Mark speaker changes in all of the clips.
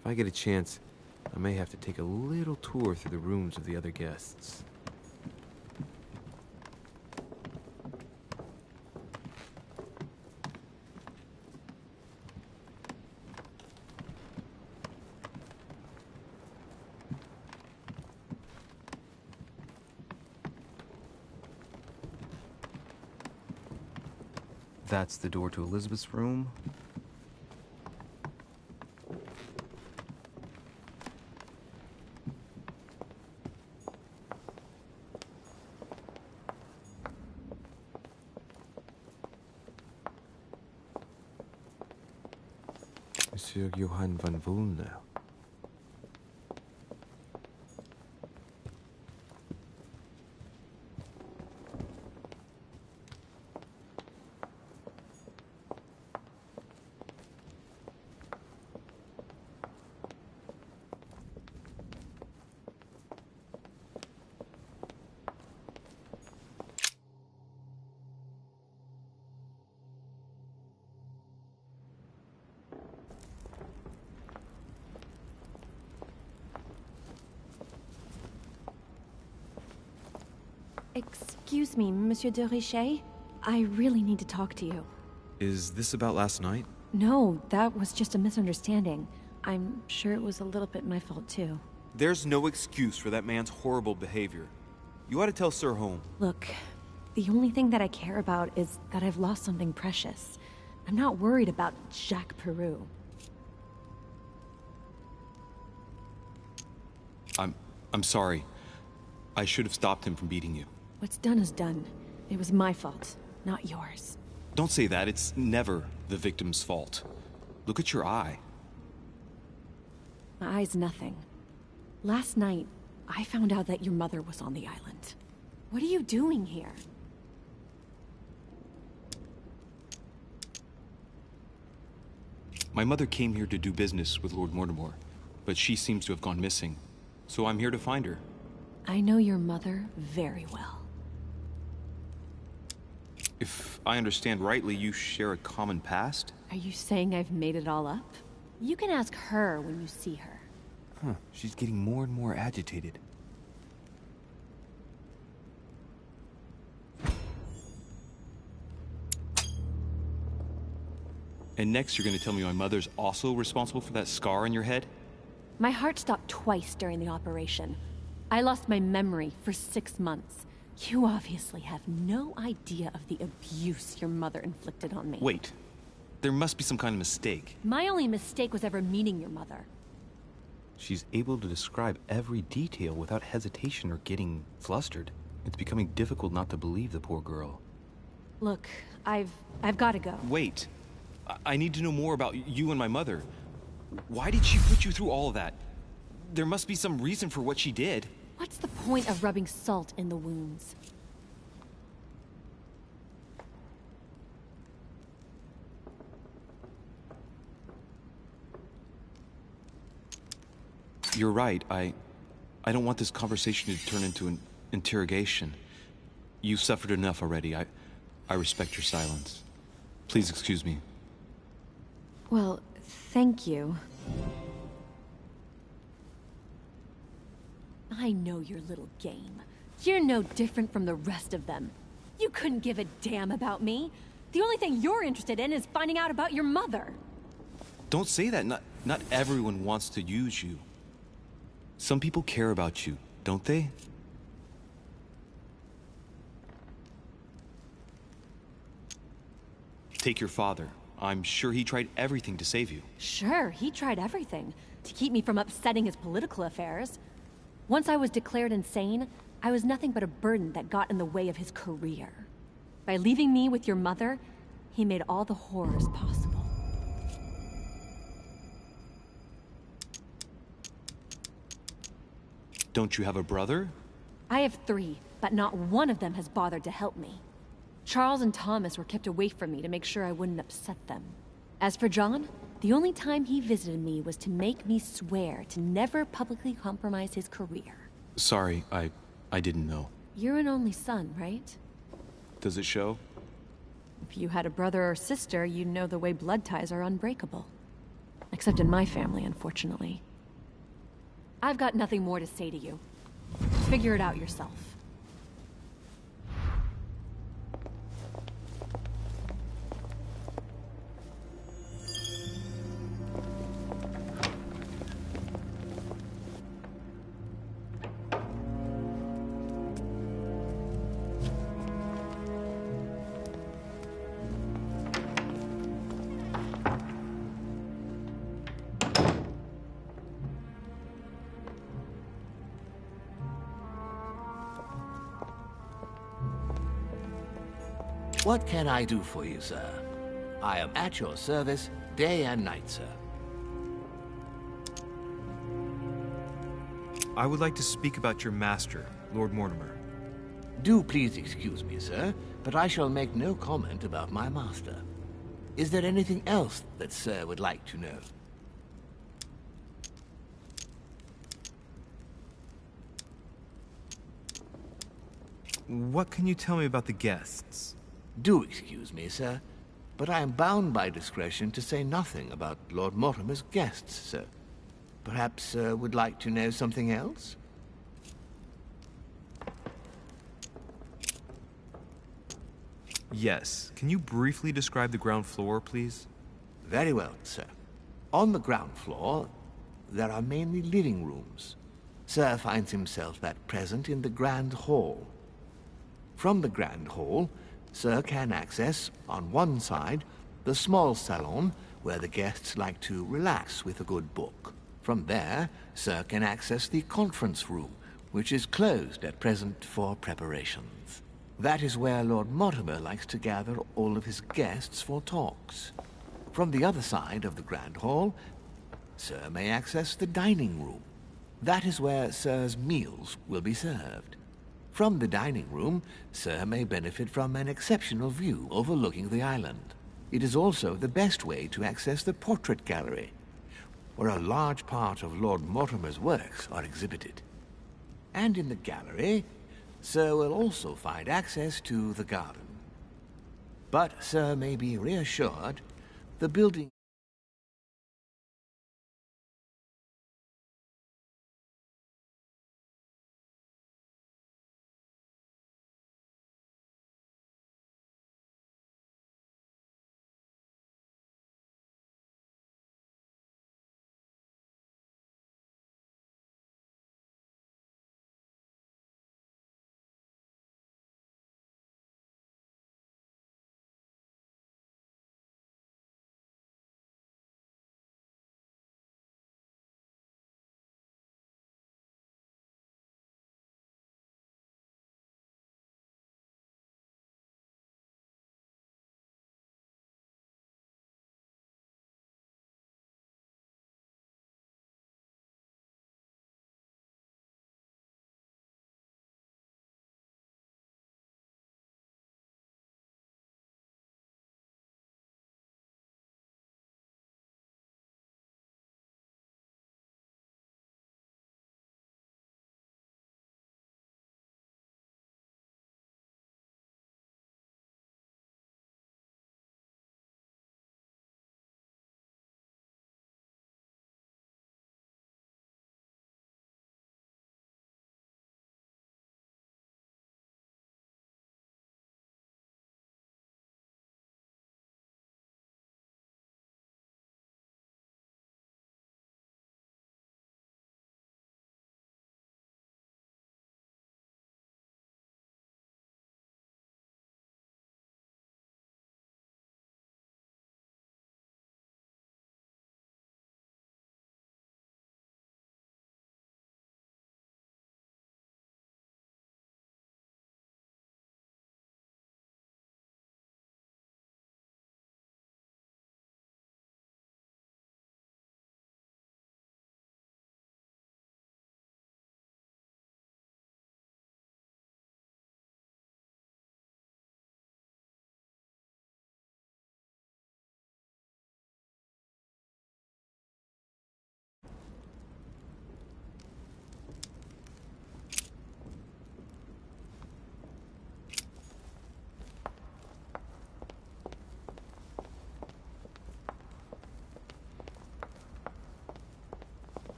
Speaker 1: If I get a chance, I may have to take a little tour through the rooms of the other guests. That's the door to Elizabeth's room. Monsieur Johann van Vulner.
Speaker 2: Excuse me, Monsieur de Richet? I really need to talk to you.
Speaker 1: Is this about last night?
Speaker 2: No, that was just a misunderstanding. I'm sure it was a little bit my fault, too.
Speaker 3: There's no excuse for that man's horrible behavior. You ought to tell Sir Holmes.
Speaker 2: Look, the only thing that I care about is that I've lost something precious. I'm not worried about Jacques Peru.
Speaker 3: I'm sorry. I should have stopped him from beating you.
Speaker 2: What's done is done. It was my fault, not yours.
Speaker 3: Don't say that. It's never the victim's fault. Look at your eye.
Speaker 2: My eye's nothing. Last night, I found out that your mother was on the island. What are you doing here?
Speaker 3: My mother came here to do business with Lord Mortimer, but she seems to have gone missing. So I'm here to find her.
Speaker 2: I know your mother very well.
Speaker 3: If I understand rightly, you share a common past?
Speaker 2: Are you saying I've made it all up? You can ask her when you see her.
Speaker 1: Huh, she's getting more and more agitated.
Speaker 3: And next you're gonna tell me my mother's also responsible for that scar on your head?
Speaker 2: My heart stopped twice during the operation. I lost my memory for 6 months. You obviously have no idea of the abuse your mother inflicted on me.
Speaker 3: Wait. There must be some kind of mistake.
Speaker 2: My only mistake was ever meeting your mother.
Speaker 1: She's able to describe every detail without hesitation or getting flustered. It's becoming difficult not to believe the poor girl.
Speaker 2: Look, I've got to go.
Speaker 3: Wait. I need to know more about you and my mother. Why did she put you through all of that? There must be some reason for what she did.
Speaker 2: What's the point of rubbing salt in the wounds?
Speaker 3: You're right. I don't want this conversation to turn into an interrogation. You've suffered enough already. I respect your silence. Please excuse me.
Speaker 2: Well, thank you. I know your little game. You're no different from the rest of them. You couldn't give a damn about me. The only thing you're interested in is finding out about your mother.
Speaker 3: Don't say that. Not everyone wants to use you. Some people care about you, don't they? Take your father. I'm sure he tried everything to save you.
Speaker 2: Sure, he tried everything to keep me from upsetting his political affairs. Once I was declared insane, I was nothing but a burden that got in the way of his career. By leaving me with your mother, he made all the horrors possible.
Speaker 3: Don't you have a brother?
Speaker 2: I have 3, but not one of them has bothered to help me. Charles and Thomas were kept away from me to make sure I wouldn't upset them. As for John, the only time he visited me was to make me swear to never publicly compromise his career.
Speaker 3: Sorry, I didn't know.
Speaker 2: You're an only son, right?
Speaker 3: Does it show?
Speaker 2: If you had a brother or sister, you'd know the way blood ties are unbreakable. I Except in my family, unfortunately. I've got nothing more to say to you. Figure it out yourself.
Speaker 4: What can I do for you, sir? I am at your service day and night, sir.
Speaker 5: I would like to speak about your master, Lord Mortimer.
Speaker 4: Do please excuse me, sir, but I shall make no comment about my master. Is there anything else that sir would like to know?
Speaker 5: What can you tell me about the guests?
Speaker 4: Do excuse me, sir, but I am bound by discretion to say nothing about Lord Mortimer's guests, sir. Perhaps sir would like to know something else?
Speaker 5: Yes. Can you briefly describe the ground floor, please?
Speaker 4: Very well, sir. On the ground floor, there are mainly living rooms. Sir finds himself at present in the Grand Hall. From the Grand Hall, Sir can access, on one side, the small salon where the guests like to relax with a good book. From there, Sir can access the conference room, which is closed at present for preparations. That is where Lord Mortimer likes to gather all of his guests for talks. From the other side of the Grand Hall, Sir may access the dining room. That is where Sir's meals will be served. From the dining room, Sir may benefit from an exceptional view overlooking the island. It is also the best way to access the portrait gallery, where a large part of Lord Mortimer's works are exhibited. And in the gallery, Sir will also find access to the garden. But Sir may be reassured, the building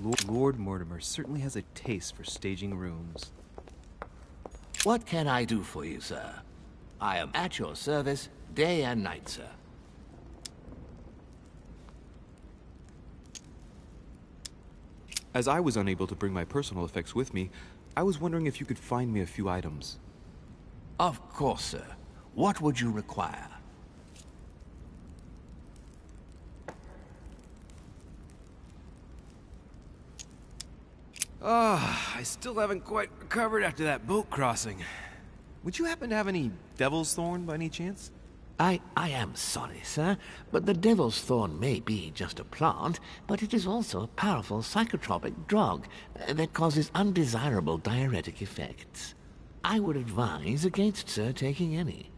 Speaker 3: Lord Mortimer certainly has a taste for staging rooms.
Speaker 4: What can I do for you, sir? I am at your service day and night, sir.
Speaker 3: As I was unable to bring my personal effects with me, I was wondering if you could find me a few items.
Speaker 4: Of course, sir. What would you require?
Speaker 3: I still haven't quite recovered after that boat crossing. Would you happen to have any devil's thorn by any chance?
Speaker 4: I am sorry, sir, but the devil's thorn may be just a plant, but it is also a powerful psychotropic drug that causes undesirable diuretic effects. I would advise against, sir, taking any.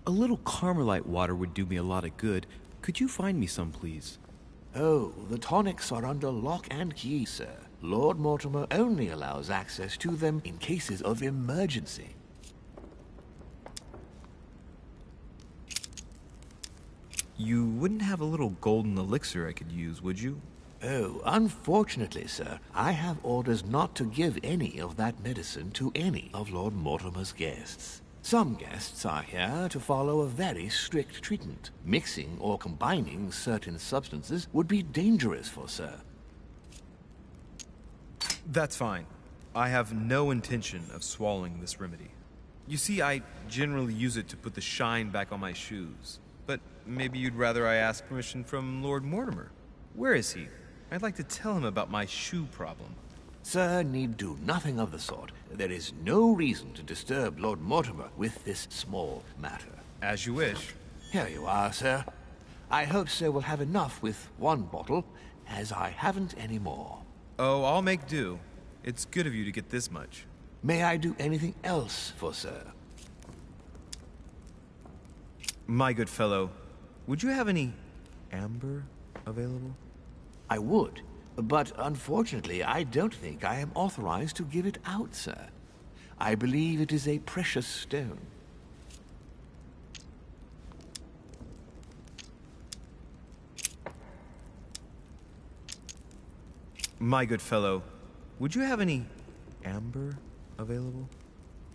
Speaker 3: A little Carmelite water would do me a lot of good. Could you find me some, please?
Speaker 4: Oh, the tonics are under lock and key, sir. Lord Mortimer only allows access to them in cases of emergency.
Speaker 5: You wouldn't have a little golden elixir I could use, would you?
Speaker 4: Oh, unfortunately, sir, I have orders not to give any of that medicine to any of Lord Mortimer's guests. Some guests are here to follow a very strict treatment. Mixing or combining certain substances would be dangerous for sir.
Speaker 5: That's fine. I have no intention of swallowing this remedy. You see, I generally use it to put the shine back on my shoes. But maybe you'd rather I ask permission from Lord Mortimer. Where is he? I'd like to tell him about my shoe problem.
Speaker 4: Sir need do nothing of the sort. There is no reason to disturb Lord Mortimer with this small matter.
Speaker 5: As you wish.
Speaker 4: Here you are, sir. I hope sir will have enough with one bottle, as I haven't any more.
Speaker 5: Oh, I'll make do. It's good of you to get this much.
Speaker 4: May I do anything else for sir?
Speaker 5: My good fellow, would you have any amber available?
Speaker 4: I would, but unfortunately I don't think I am authorized to give it out, sir. I believe it is a precious stone.
Speaker 5: My good fellow, would you have any amber available?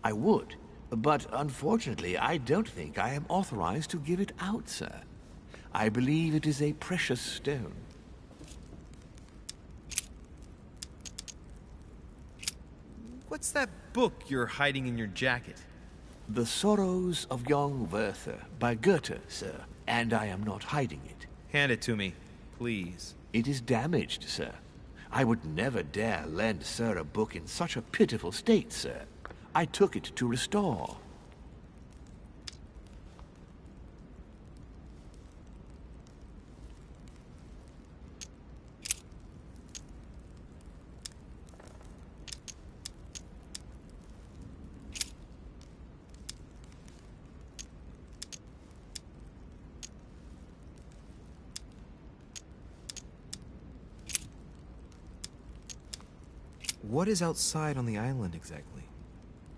Speaker 4: I would, but unfortunately I don't think I am authorized to give it out, sir. I believe it is a precious stone.
Speaker 5: What's that book you're hiding in your jacket?
Speaker 4: The Sorrows of Young Werther by Goethe, sir, and I am not hiding it.
Speaker 5: Hand it to me, please.
Speaker 4: It is damaged, sir. I would never dare lend sir a book in such a pitiful state, sir. I took it to restore.
Speaker 5: What is outside on the island exactly?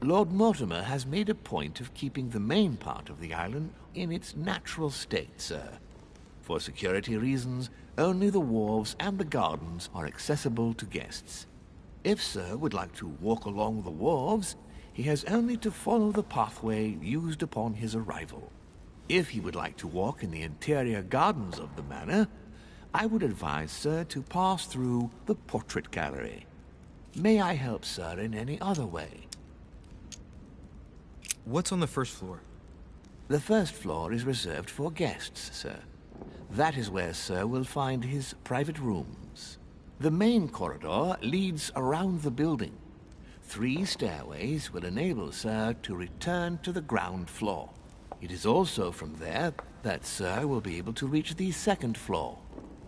Speaker 4: Lord Mortimer has made a point of keeping the main part of the island in its natural state, sir. For security reasons, only the wharves and the gardens are accessible to guests. If sir would like to walk along the wharves, he has only to follow the pathway used upon his arrival. If he would like to walk in the interior gardens of the manor, I would advise sir to pass through the portrait gallery. May I help, sir, in any other way?
Speaker 5: What's on the first floor?
Speaker 4: The first floor is reserved for guests, sir. That is where sir will find his private rooms. The main corridor leads around the building. 3 stairways will enable sir to return to the ground floor. It is also from there that sir will be able to reach the second floor.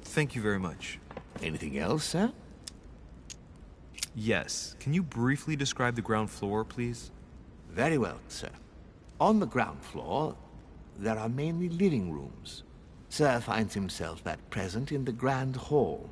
Speaker 5: Thank you very much.
Speaker 4: Anything else, sir?
Speaker 5: Yes. Can you briefly describe the ground floor, please?
Speaker 4: Very well, sir. On the ground floor, there are mainly living rooms. Sir finds himself at present in the Grand Hall.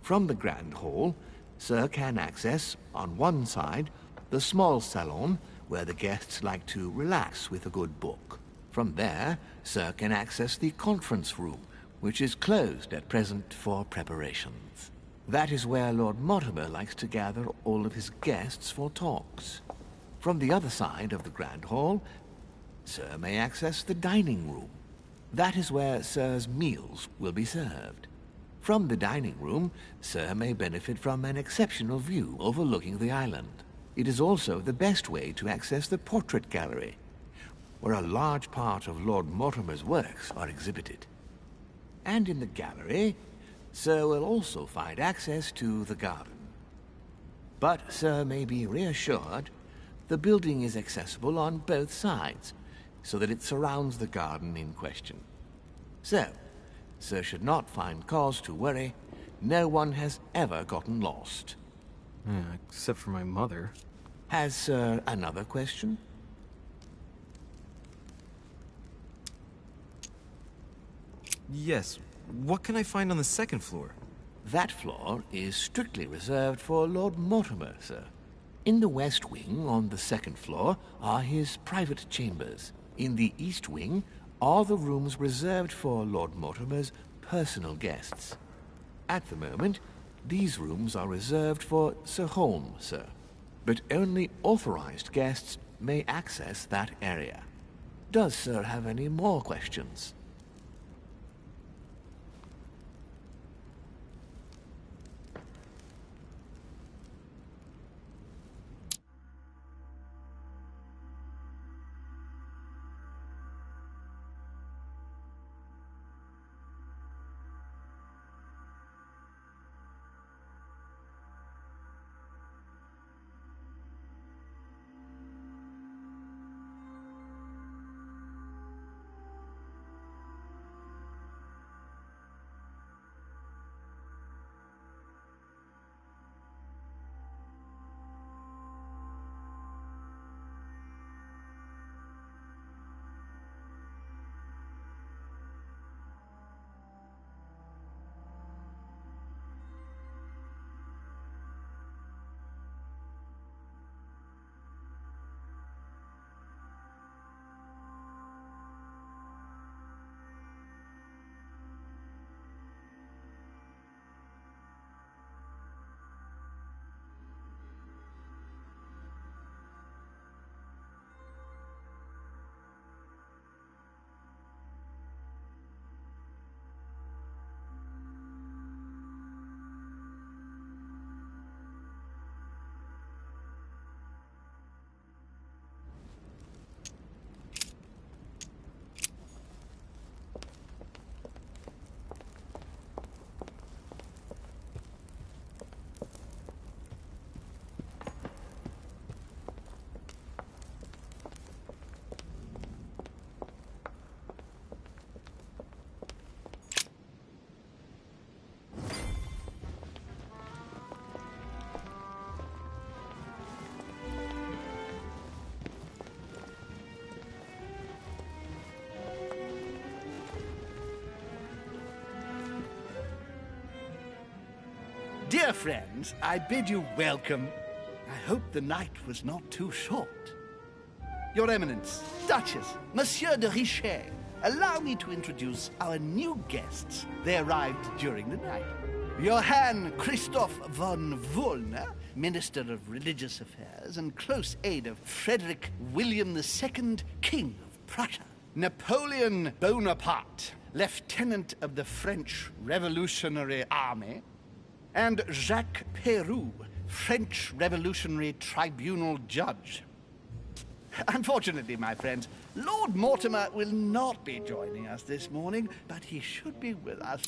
Speaker 4: From the Grand Hall, sir can access, on one side, the small salon where the guests like to relax with a good book. From there, Sir can access the conference room, which is closed at present for preparations. That is where Lord Mortimer likes to gather all of his guests for talks. From the other side of the Grand Hall, Sir may access the dining room. That is where Sir's meals will be served. From the dining room, Sir may benefit from an exceptional view overlooking the island. It is also the best way to access the portrait gallery, where a large part of Lord Mortimer's works are exhibited. And in the gallery, Sir will also find access to the garden. But Sir may be reassured the building is accessible on both sides, so that it surrounds the garden in question. So, Sir should not find cause to worry. No one has ever gotten lost.
Speaker 1: Except for my mother.
Speaker 4: Has Sir another question?
Speaker 5: Yes. What can I find on the second floor?
Speaker 4: That floor is strictly reserved for Lord Mortimer, sir. In the west wing, on the second floor, are his private chambers. In the east wing are the rooms reserved for Lord Mortimer's personal guests. At the moment, these rooms are reserved for Sir Holm, sir. But only authorized guests may access that area. Does Sir have any more questions?
Speaker 6: Dear friends, I bid you welcome. I hope the night was not too short. Your Eminence, Duchess, Monsieur de Richet, allow me to introduce our new guests. They arrived during the night. Johann Christoph von Wollner, Minister of Religious Affairs and close aide of Frederick William II, King of Prussia. Napoleon Bonaparte, Lieutenant of the French Revolutionary Army. And Jacques Peroux, French Revolutionary Tribunal Judge. Unfortunately, my friends, Lord Mortimer will not be joining us this morning, but he should be with us